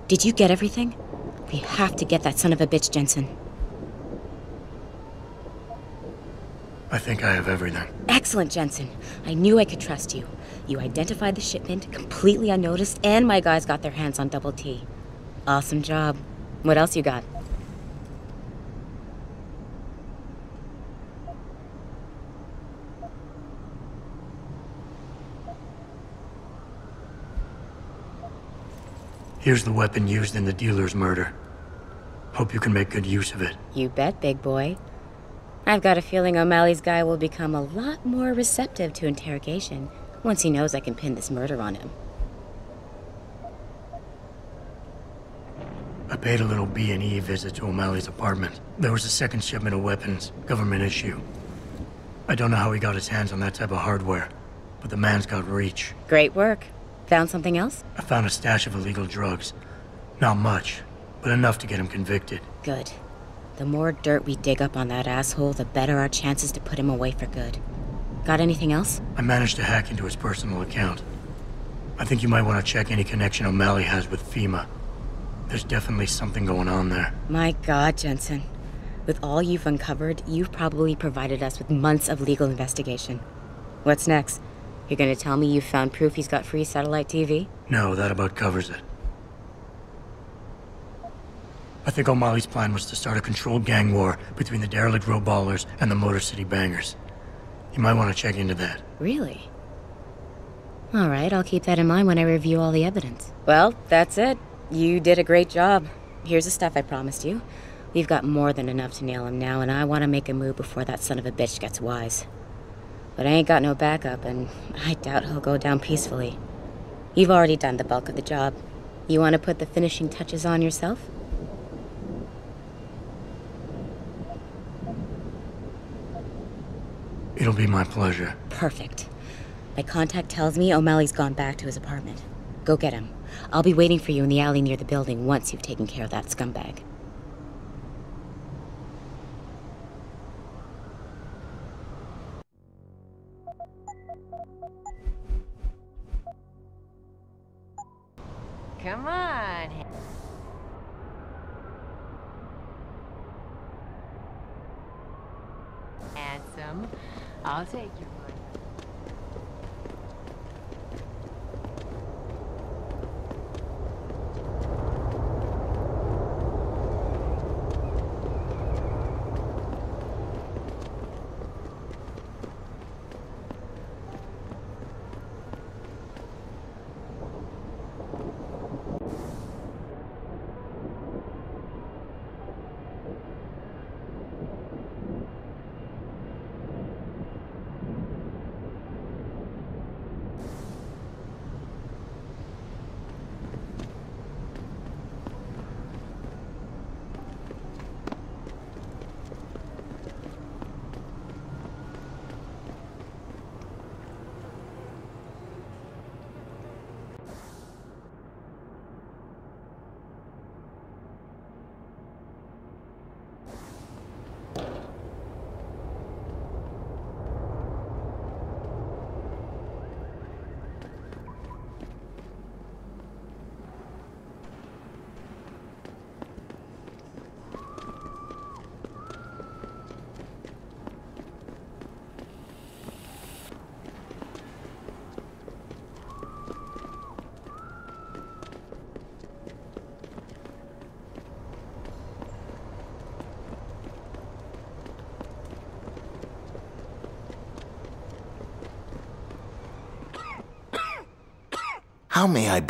Did you get everything? We have to get that son of a bitch, Jensen. I think I have everything. Excellent, Jensen. I knew I could trust you. You identified the shipment completely unnoticed, and my guys got their hands on Double T. Awesome job. What else you got? Here's the weapon used in the dealer's murder. Hope you can make good use of it. You bet, big boy. I've got a feeling O'Malley's guy will become a lot more receptive to interrogation once he knows I can pin this murder on him. I paid a little B&E visit to O'Malley's apartment. There was a second shipment of weapons, government issue. I don't know how he got his hands on that type of hardware, but the man's got reach. Great work. Found something else? I found a stash of illegal drugs. Not much, but enough to get him convicted. Good. The more dirt we dig up on that asshole, the better our chances to put him away for good. Got anything else? I managed to hack into his personal account. I think you might want to check any connection O'Malley has with FEMA. There's definitely something going on there. My God, Jensen. With all you've uncovered, you've probably provided us with months of legal investigation. What's next? You're gonna tell me you found proof he's got free satellite TV? No, that about covers it. I think O'Malley's plan was to start a controlled gang war between the derelict road ballers and the Motor City bangers. You might want to check into that. Really? All right, I'll keep that in mind when I review all the evidence. Well, that's it. You did a great job. Here's the stuff I promised you. We've got more than enough to nail him now, and I want to make a move before that son of a bitch gets wise. But I ain't got no backup, and I doubt he'll go down peacefully. You've already done the bulk of the job. You want to put the finishing touches on yourself? It'll be my pleasure. Perfect. My contact tells me O'Malley's gone back to his apartment. Go get him. I'll be waiting for you in the alley near the building once you've taken care of that scumbag. Come on. Handsome. I'll take your money. How may I...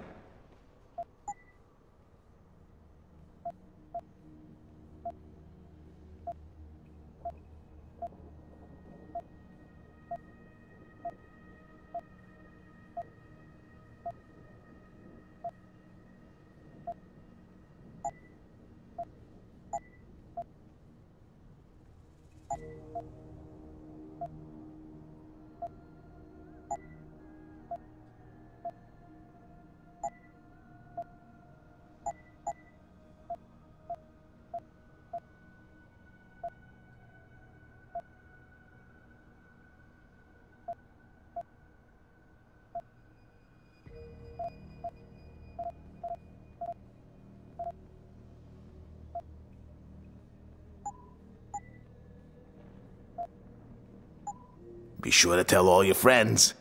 Be sure to tell all your friends.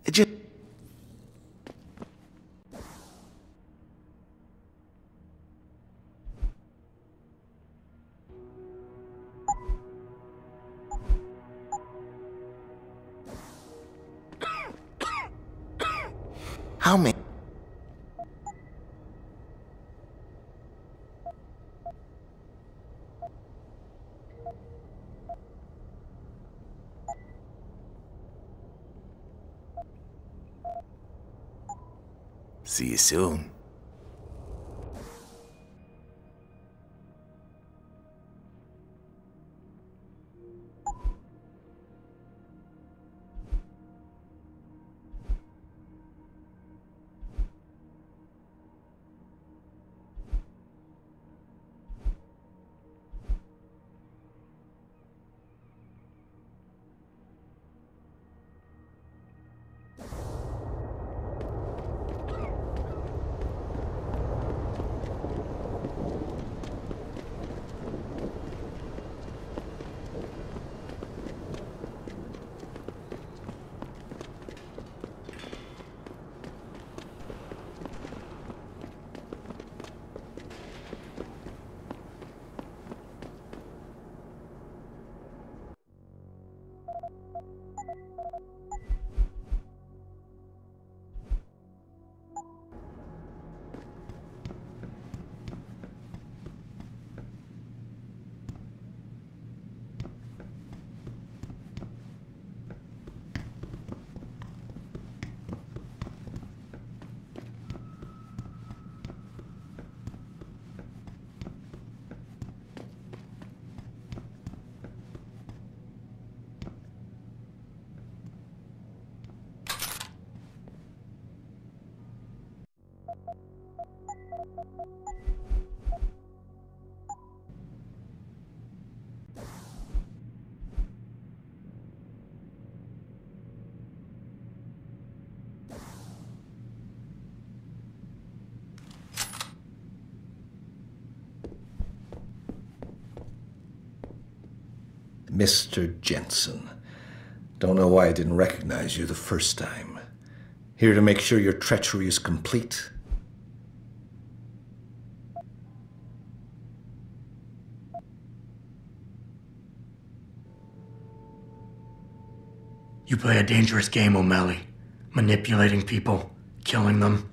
It just... How many? See you soon. Mr. Jensen. Don't know why I didn't recognize you the first time. Here to make sure your treachery is complete. You play a dangerous game, O'Malley. Manipulating people, killing them.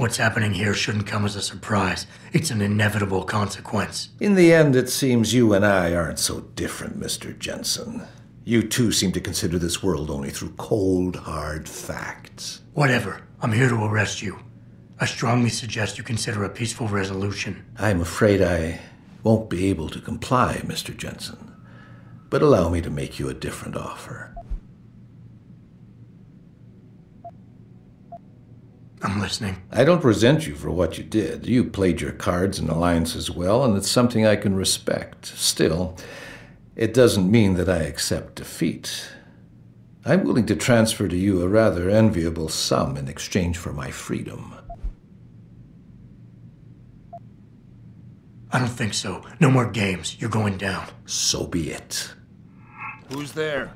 What's happening here shouldn't come as a surprise. It's an inevitable consequence. In the end, it seems you and I aren't so different, Mr. Jensen. You too seem to consider this world only through cold, hard facts. Whatever. I'm here to arrest you. I strongly suggest you consider a peaceful resolution. I'm afraid I won't be able to comply, Mr. Jensen. But allow me to make you a different offer. I'm listening. I don't resent you for what you did. You played your cards and alliances well, and it's something I can respect. Still, it doesn't mean that I accept defeat. I'm willing to transfer to you a rather enviable sum in exchange for my freedom. I don't think so. No more games. You're going down. So be it. Who's there?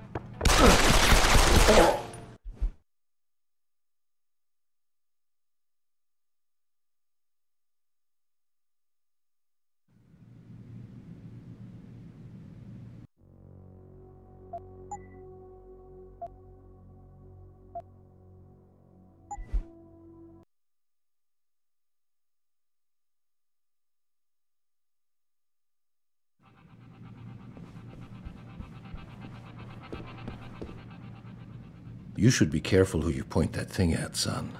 You should be careful who you point that thing at, son.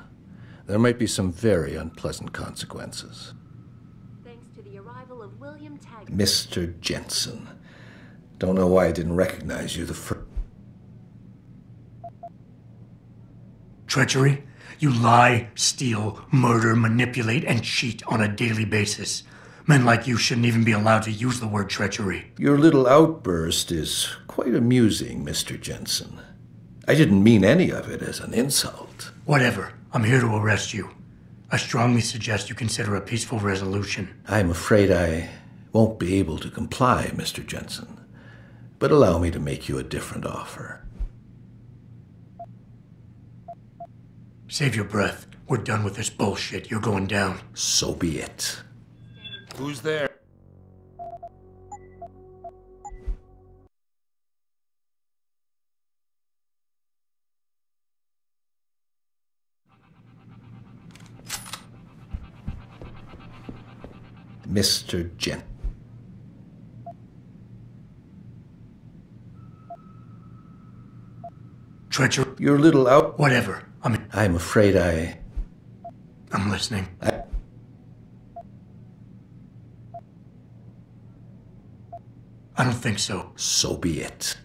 There might be some very unpleasant consequences. Thanks to the arrival of William Tag. Mr. Jensen. Don't know why I didn't recognize you the first... Treachery? You lie, steal, murder, manipulate, and cheat on a daily basis. Men like you shouldn't even be allowed to use the word treachery. Your little outburst is quite amusing, Mr. Jensen. I didn't mean any of it as an insult. Whatever. I'm here to arrest you. I strongly suggest you consider a peaceful resolution. I'm afraid I won't be able to comply, Mr. Jensen. But but allow me to make you a different offer. Save your breath. We're done with this bullshit. You're going down. So be it. Who's there? Mr. Gent. Treachery. You're a little out. Whatever. I'm afraid I'm listening. I don't think so. So be it.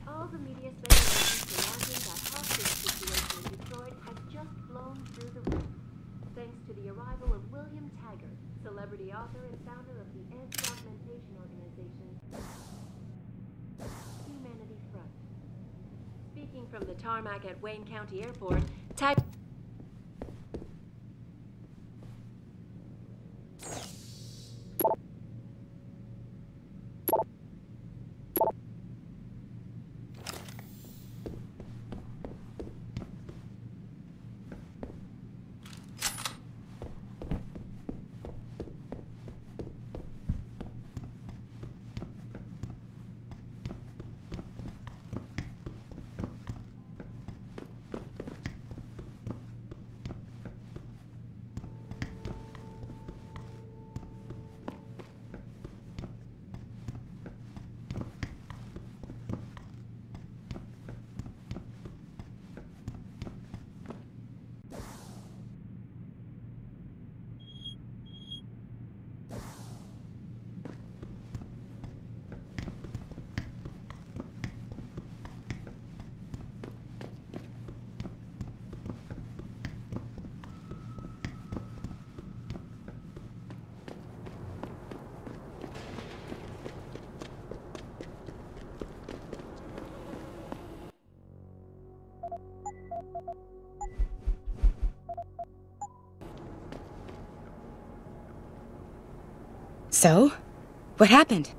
All the media speculations surrounding that hostage situation in Detroit has just blown through the roof, thanks to the arrival of William Taggart, celebrity author and founder of the anti-augmentation organization Humanity Front. Speaking from the tarmac at Wayne County Airport, So? What happened?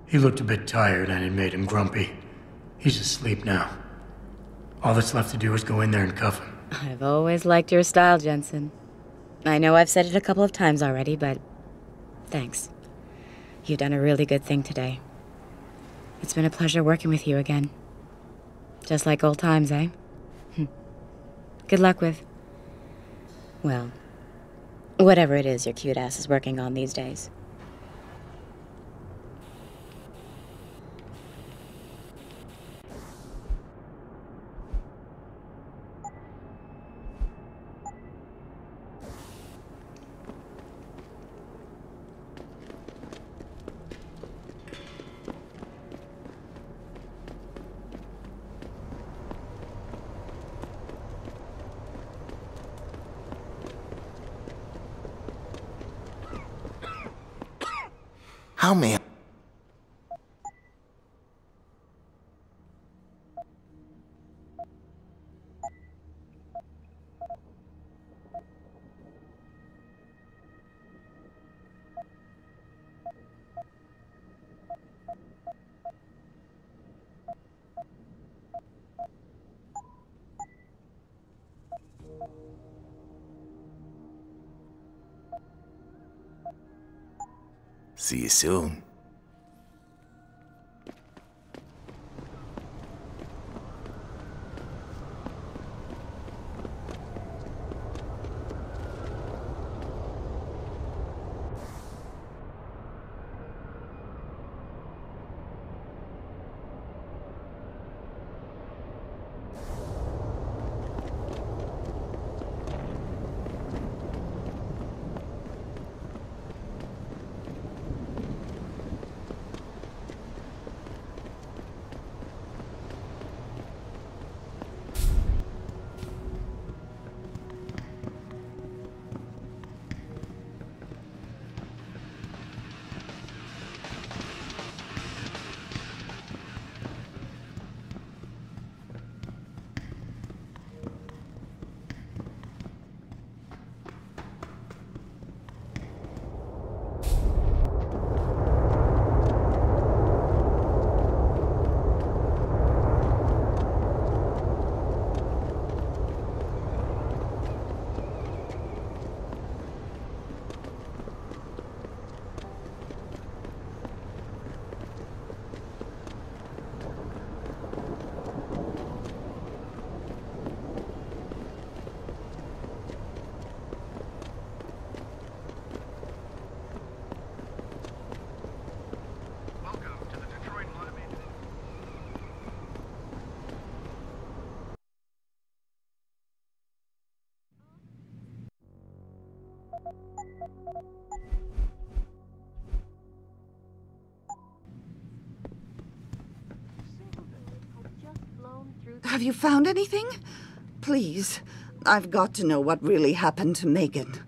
He looked a bit tired and it made him grumpy. He's asleep now. All that's left to do is go in there and cuff him. I've always liked your style, Jensen. I know I've said it a couple of times already, but thanks. You've done a really good thing today. It's been a pleasure working with you again. Just like old times, eh? Good luck with... well, whatever it is your cute ass is working on these days. How may I... See you soon. Have you found anything? Please, I've got to know what really happened to Megan.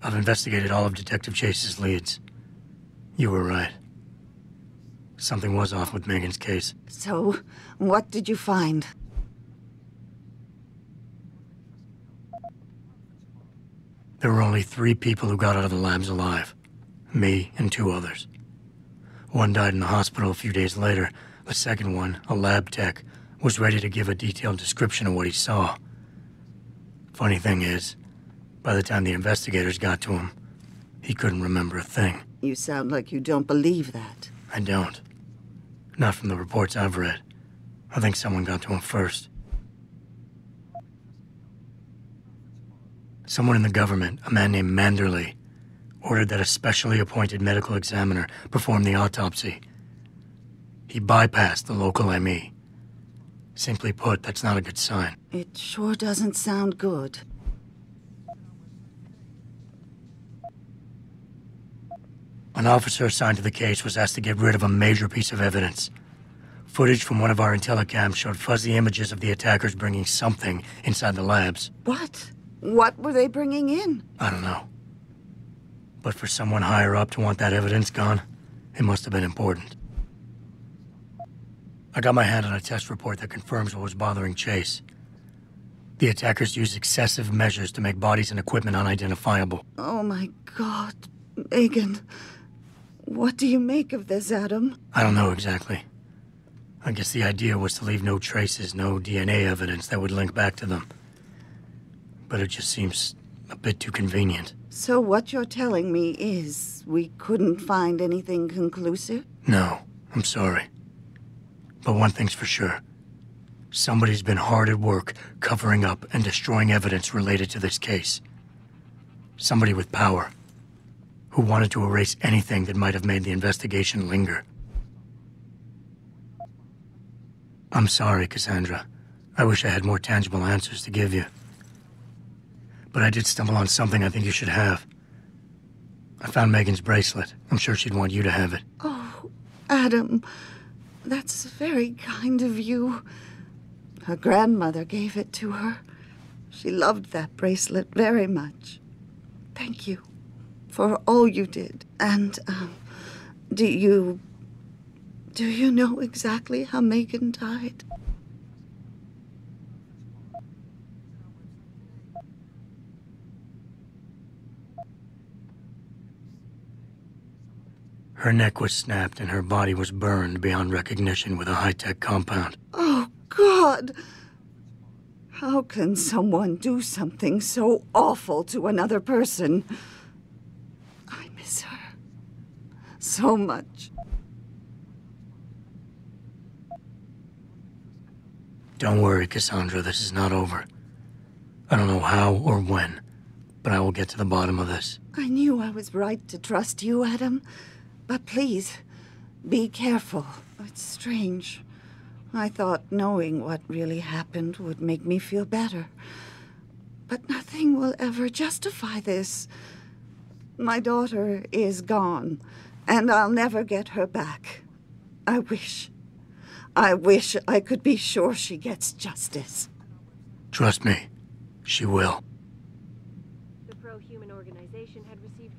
I've investigated all of Detective Chase's leads. You were right. Something was off with Megan's case. So, what did you find? There were only 3 people who got out of the labs alive. Me and 2 others. One died in the hospital a few days later. The second one, a lab tech, was ready to give a detailed description of what he saw. Funny thing is, by the time the investigators got to him, he couldn't remember a thing. You sound like you don't believe that. I don't. Not from the reports I've read. I think someone got to him first. Someone in the government, a man named Manderley, ordered that a specially appointed medical examiner perform the autopsy. He bypassed the local ME. Simply put, that's not a good sign. It sure doesn't sound good. An officer assigned to the case was asked to get rid of a major piece of evidence. Footage from one of our intellicams showed fuzzy images of the attackers bringing something inside the labs. What? What were they bringing in? I don't know. But for someone higher up to want that evidence gone, it must have been important. I got my hand on a test report that confirms what was bothering Chase. The attackers used excessive measures to make bodies and equipment unidentifiable. Oh my God, Megan. What do you make of this, Adam? I don't know exactly. I guess the idea was to leave no traces, no DNA evidence that would link back to them. But it just seems a bit too convenient. So what you're telling me is we couldn't find anything conclusive? No, I'm sorry. But one thing's for sure. Somebody's been hard at work covering up and destroying evidence related to this case. Somebody with power, who wanted to erase anything that might have made the investigation linger. I'm sorry, Cassandra. I wish I had more tangible answers to give you. But I did stumble on something I think you should have. I found Megan's bracelet. I'm sure she'd want you to have it. Oh, Adam, that's very kind of you. Her grandmother gave it to her. She loved that bracelet very much. Thank you for all you did. And, do you know exactly how Megan died? Her neck was snapped and her body was burned beyond recognition with a high-tech compound. Oh, God! How can someone do something so awful to another person? I miss her so much. Don't worry, Cassandra, this is not over. I don't know how or when, but I will get to the bottom of this. I knew I was right to trust you, Adam. But please, be careful. It's strange. I thought knowing what really happened would make me feel better. But nothing will ever justify this. My daughter is gone, and I'll never get her back. I wish I could be sure she gets justice. Trust me, she will. The pro-human organization had received